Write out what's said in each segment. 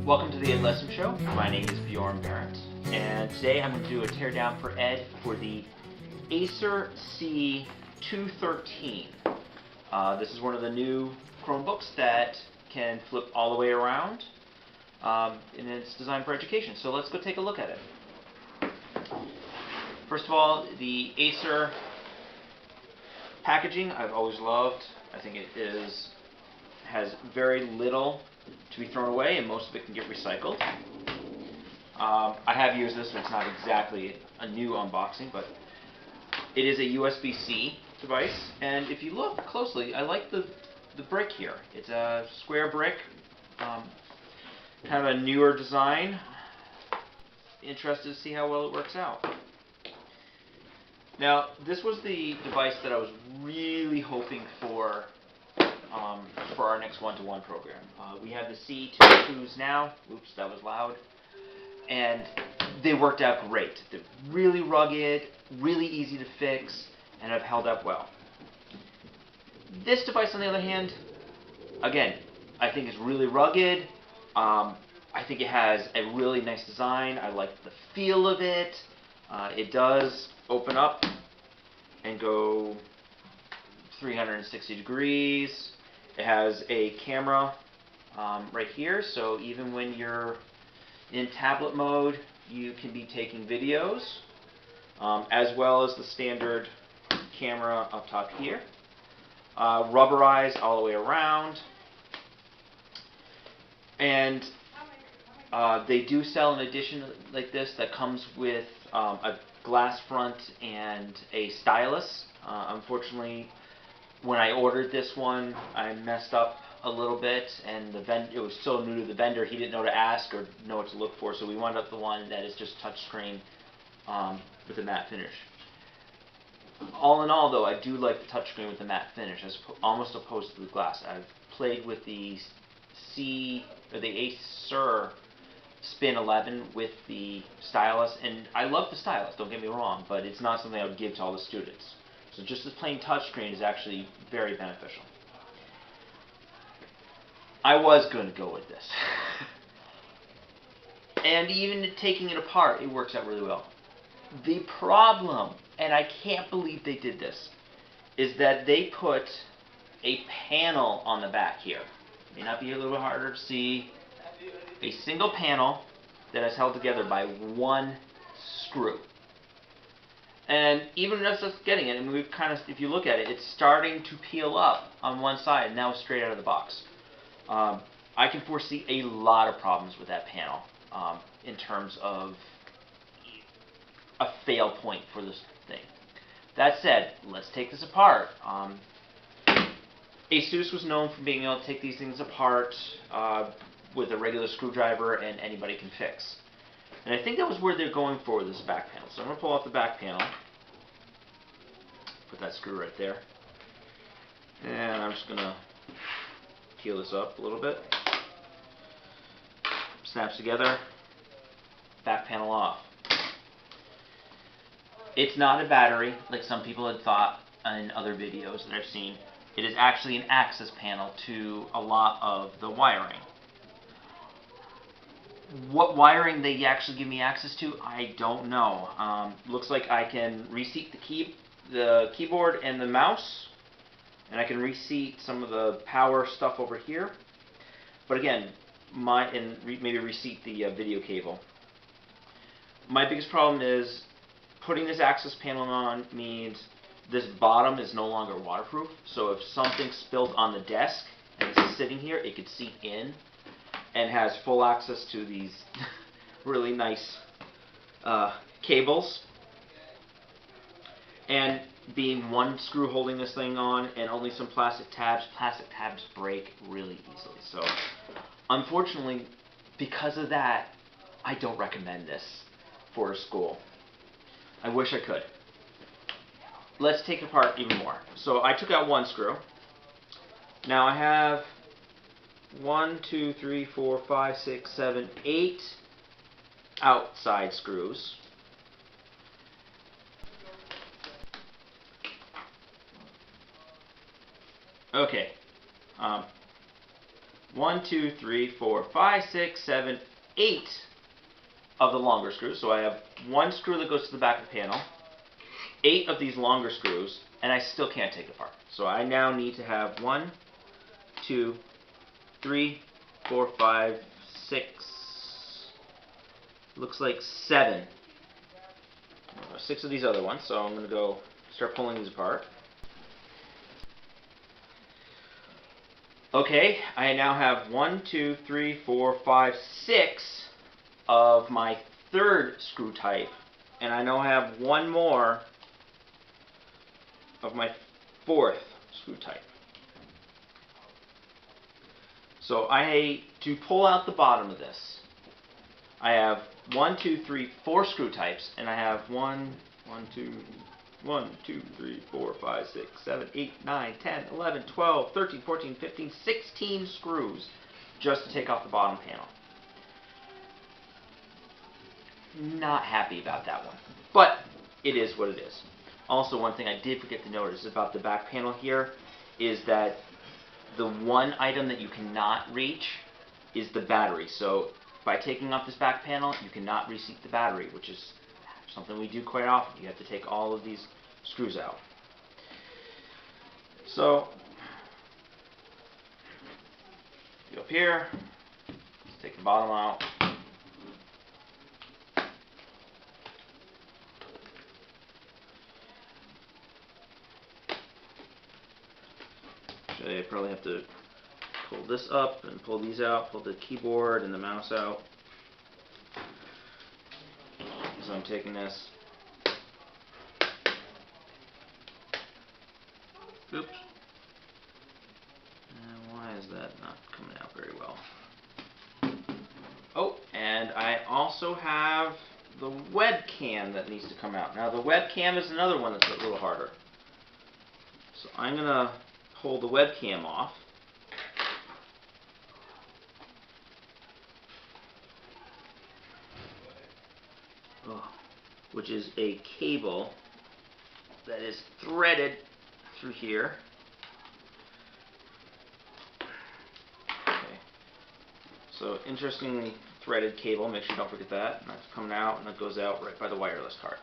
Welcome to the EdListen show. My name is BjornBehrendt, and today I'm going to do a teardown for Ed for the Acer C213. This is one of the new Chromebooks that can flip all the way around, and it's designed for education. So let's go take a look at it. First of all, the Acer packaging I've always loved. I think it has very little to be thrown away, and most of it can get recycled. I have used this, and it's not exactly a new unboxing, but it is a USB-C device, and if you look closely, I like the brick here. It's a square brick, kind of a newer design. Interested to see how well it works out. Now, this was the device that I was really hoping for our next one-to-one program. We have the C212s now. Oops, that was loud. And they worked out great. They're really rugged, really easy to fix, and have held up well. This device, on the other hand, again, I think is really rugged. I think it has a really nice design. I like the feel of it. It does open up and go 360 degrees. It has a camera right here, so even when you're in tablet mode, you can be taking videos, as well as the standard camera up top here. Rubberized all the way around. And they do sell an edition like this that comes with a glass front and a stylus. Unfortunately, when I ordered this one, I messed up a little bit, and it was so new to the vendor, he didn't know to ask or know what to look for, so we wound up the one that is just touchscreen with a matte finish. All in all, though, I do like the touchscreen with the matte finish, almost opposed to the glass. I've played with the Acer Spin 11 with the stylus, and I love the stylus, don't get me wrong, but it's not something I would give to all the students. So just this plain touchscreen is actually very beneficial. I was going to go with this. And even taking it apart, it works out really well. The problem, and I can't believe they did this, is that they put a panel on the back here. May not be a little bit harder to see. A single panel that is held together by one screw. And even as us getting it, and we've kind of, if you look at it, it's starting to peel up on one side, now straight out of the box. I can foresee a lot of problems with that panel in terms of a fail point for this thing. That said, let's take this apart. Asus was known for being able to take these things apart with a regular screwdriver, and anybody can fix. And I think that was where they're going for with this back panel. So I'm going to pull off the back panel. Put that screw right there. And I'm just going to peel this up a little bit. Snaps together. Back panel off. It's not a battery like some people had thought in other videos that I've seen. It is actually an access panel to a lot of the wiring. What wiring they actually give me access to, I don't know. Looks like I can reseat the keyboard and the mouse, and I can reseat some of the power stuff over here. But again, maybe reseat the video cable. My biggest problem is putting this access panel on means this bottom is no longer waterproof. So if something spilled on the desk and it's sitting here, it could seep in. And has full access to these really nice cables. And being one screw holding this thing on and only some plastic tabs break really easily. So unfortunately, because of that, I don't recommend this for a school. I wish I could. Let's take it apart even more. So I took out one screw. Now I have 1, 2, 3, 4, 5, 6, 7, 8 outside screws. Okay. 1, 2, 3, 4, 5, 6, 7, 8 of the longer screws. So I have one screw that goes to the back of the panel, 8 of these longer screws, and I still can't take it apart. So I now need to have 1, 2, 3, 4, 5, 6, looks like 7. 6 of these other ones, so I'm going to go start pulling these apart. Okay, I now have 1, 2, 3, 4, 5, 6 of my third screw type, and I now have one more of my fourth screw type. So to pull out the bottom of this, I have 1, 2, 3, 4 screw types, and I have 1, 2, 3, 4, 5, 6, 7, 8, 9, 10, 11, 12, 13, 14, 15, 16 screws just to take off the bottom panel. Not happy about that one, but it is what it is. Also, one thing I did forget to notice about the back panel here is that the one item that you cannot reach is the battery. So by taking off this back panel, you cannot reseat the battery, which is something we do quite often. You have to take all of these screws out. So, go up here, let's take the bottom out. Actually, I probably have to pull this up and pull these out, pull the keyboard and the mouse out. So I'm taking this. Oops. And why is that not coming out very well? Oh, and I also have the webcam that needs to come out. Now the webcam is another one that's a little harder. So I'm going to pull the webcam off. Which is a cable that is threaded through here. Okay. So interestingly threaded cable, make sure you don't forget that. And that's coming out, and that goes out right by the wireless card.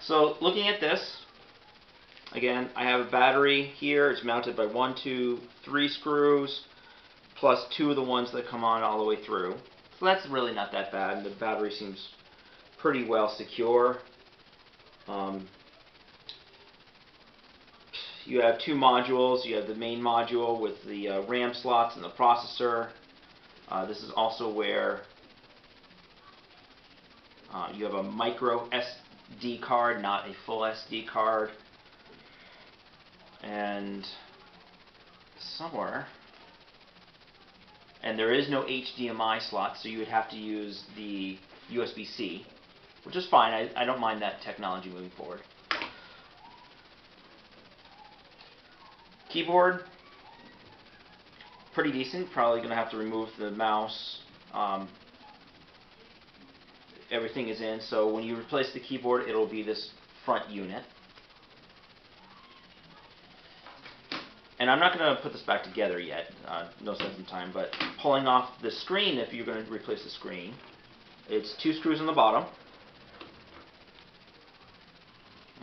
So looking at this, again, I have a battery here. It's mounted by 1, 2, 3 screws, plus 2 of the ones that come on all the way through. So that's really not that bad. The battery seems pretty well secure. You have 2 modules. You have the main module with the RAM slots and the processor. This is also where you have a micro SD card, not a full SD card. And somewhere, and there is no HDMI slot, so you would have to use the USB-C, which is fine. I don't mind that technology moving forward. Keyboard, pretty decent. Probably going to have to remove the mouse. Everything is in, so when you replace the keyboard, it'll be this front unit. And I'm not going to put this back together yet, no sense in time, but pulling off the screen, if you're going to replace the screen, it's 2 screws on the bottom.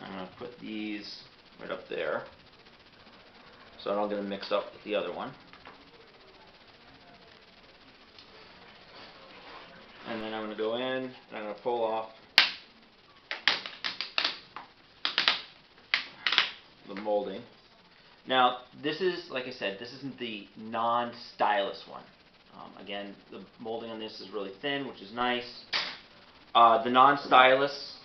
I'm going to put these right up there so I don't get them mixed up with the other one. And then I'm going to go in and I'm going to pull off the molding. Now, this is, like I said, this isn't the non-stylus one. Again, the molding on this is really thin, which is nice. The non-stylus,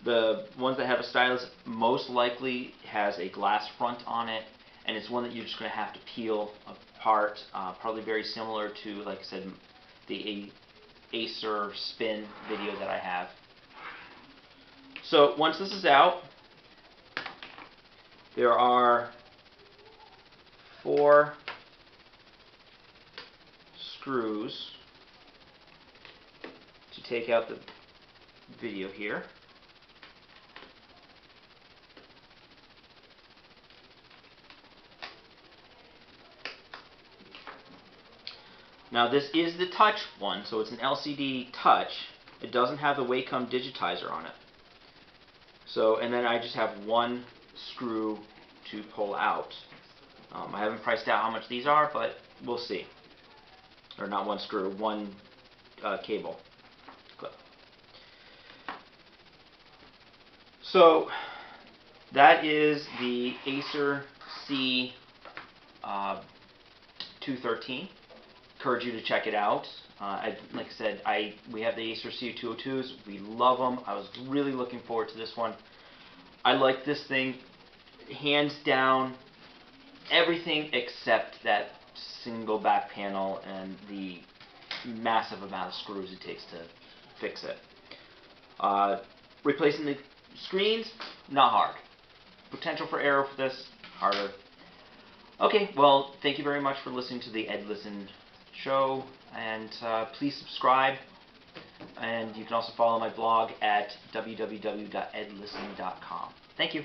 the ones that have a stylus, most likely has a glass front on it, and it's one that you're just going to have to peel apart, probably very similar to, like I said, the Acer spin video that I have. So once this is out, there are 4 screws to take out the video here. Now this is the touch one, so it's an LCD touch. It doesn't have the Wacom digitizer on it. So, and then I just have one screw to pull out. I haven't priced out how much these are, but we'll see. Or not one screw, one cable clip. So that is the Acer C213. Encourage you to check it out. Like I said, we have the Acer C202s. We love them. I was really looking forward to this one. I like this thing hands down. Everything except that single back panel and the massive amount of screws it takes to fix it. Replacing the screens, not hard. Potential for error for this, harder. Okay, well, thank you very much for listening to the EdListen show, and please subscribe. And you can also follow my blog at www.edlisten.com. Thank you.